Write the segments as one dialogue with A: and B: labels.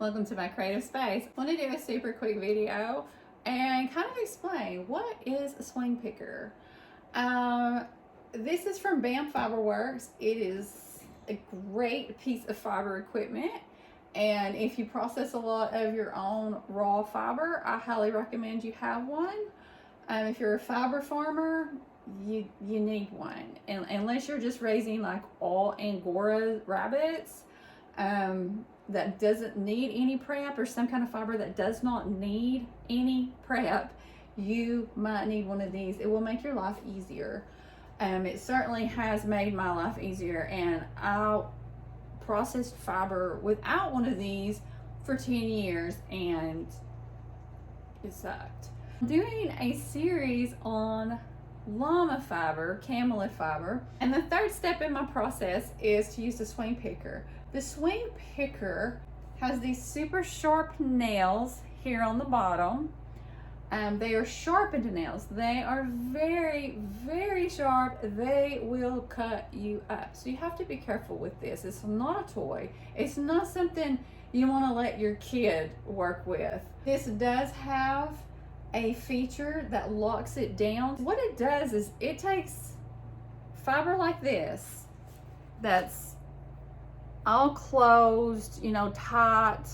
A: Welcome to my creative space. I want to do a super quick video and kind of explain what is a swing picker. This is from BAM Fiberworks. It is a great piece of fiber equipment, and if you process a lot of your own raw fiber, I highly recommend you have one. If you're a fiber farmer, you need one, and unless you're just raising like all Angora rabbits, that doesn't need any prep, or some kind of fiber that does not need any prep, you might need one of these. It will make your life easier. It certainly has made my life easier, and I processed fiber without one of these for 10 years and it sucked. I'm doing a series on Llama fiber, camelid fiber, and the third step in my process is to use the swing picker. The swing picker has these super sharp nails here on the bottom. They are sharpened nails. They are very, very sharp. They will cut you up. So you have to be careful with this. It's not a toy. It's not something you want to let your kid work with. This does have a feature that locks it down. What it does is it takes fiber like this that's all closed, you know, tight,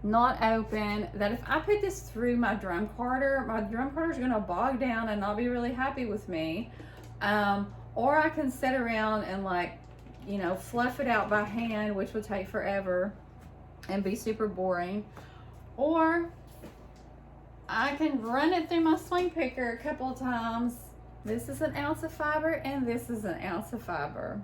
A: not open, that if I put this through my drum carter is gonna bog down and not be really happy with me. Or I can sit around and, like, you know, fluff it out by hand, which would take forever and be super boring. Or I can run it through my swing picker a couple of times. This is an ounce of fiber and this is an ounce of fiber.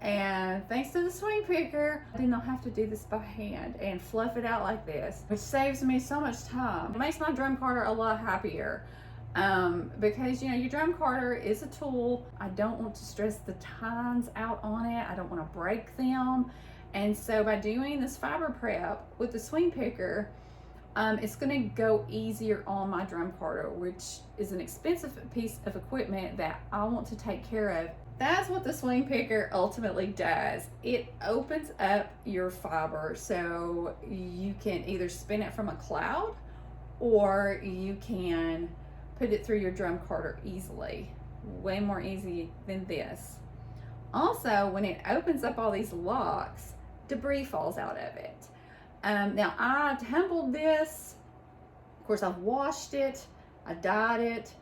A: And thanks to the swing picker, I do not have to do this by hand and fluff it out like this, which saves me so much time. It makes my drum carter a lot happier, because, you know, your drum carter is a tool. I don't want to stress the tines out on it. I don't want to break them. And so by doing this fiber prep with the swing picker, it's going to go easier on my drum carter, which is an expensive piece of equipment that I want to take care of. That's what the swing picker ultimately does. It opens up your fiber so you can either spin it from a cloud, or you can put it through your drum carter easily. Way more easy than this. Also, when it opens up all these locks, debris falls out of it. Now, I tumbled this. Of course, I've washed it, I dyed it.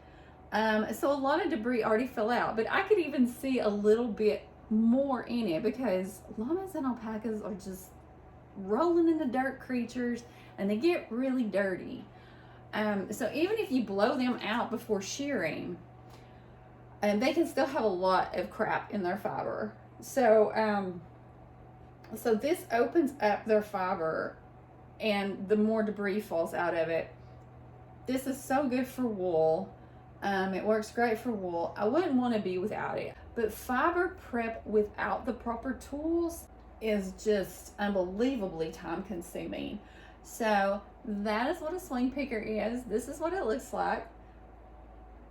A: So a lot of debris already fell out, but I could even see a little bit more in it, because llamas and alpacas are just rolling in the dirt creatures, and they get really dirty. So even if you blow them out before shearing, they can still have a lot of crap in their fiber. So, so this opens up their fiber, and the more debris falls out of it. This is so good for wool. It works great for wool. I wouldn't want to be without it. But fiber prep without the proper tools is just unbelievably time consuming. So that is what a swing picker is. This is what it looks like.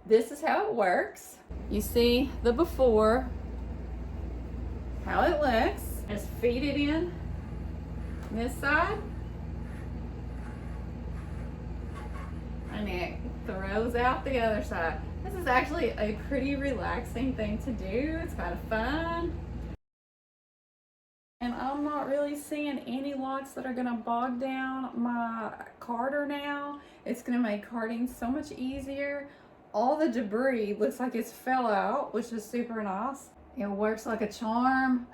A: This is how it works. You see the before, how it looks. Just feed it in this side, and it throws out the other side. This is actually a pretty relaxing thing to do. It's kind of fun. And I'm not really seeing any locks that are gonna bog down my carter now. It's gonna make carding so much easier. All the debris looks like it's fell out, which is super nice. It works like a charm.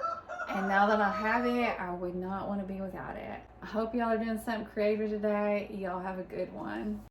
A: And now that I have it, I would not want to be without it. I hope y'all are doing something creative today. Y'all have a good one.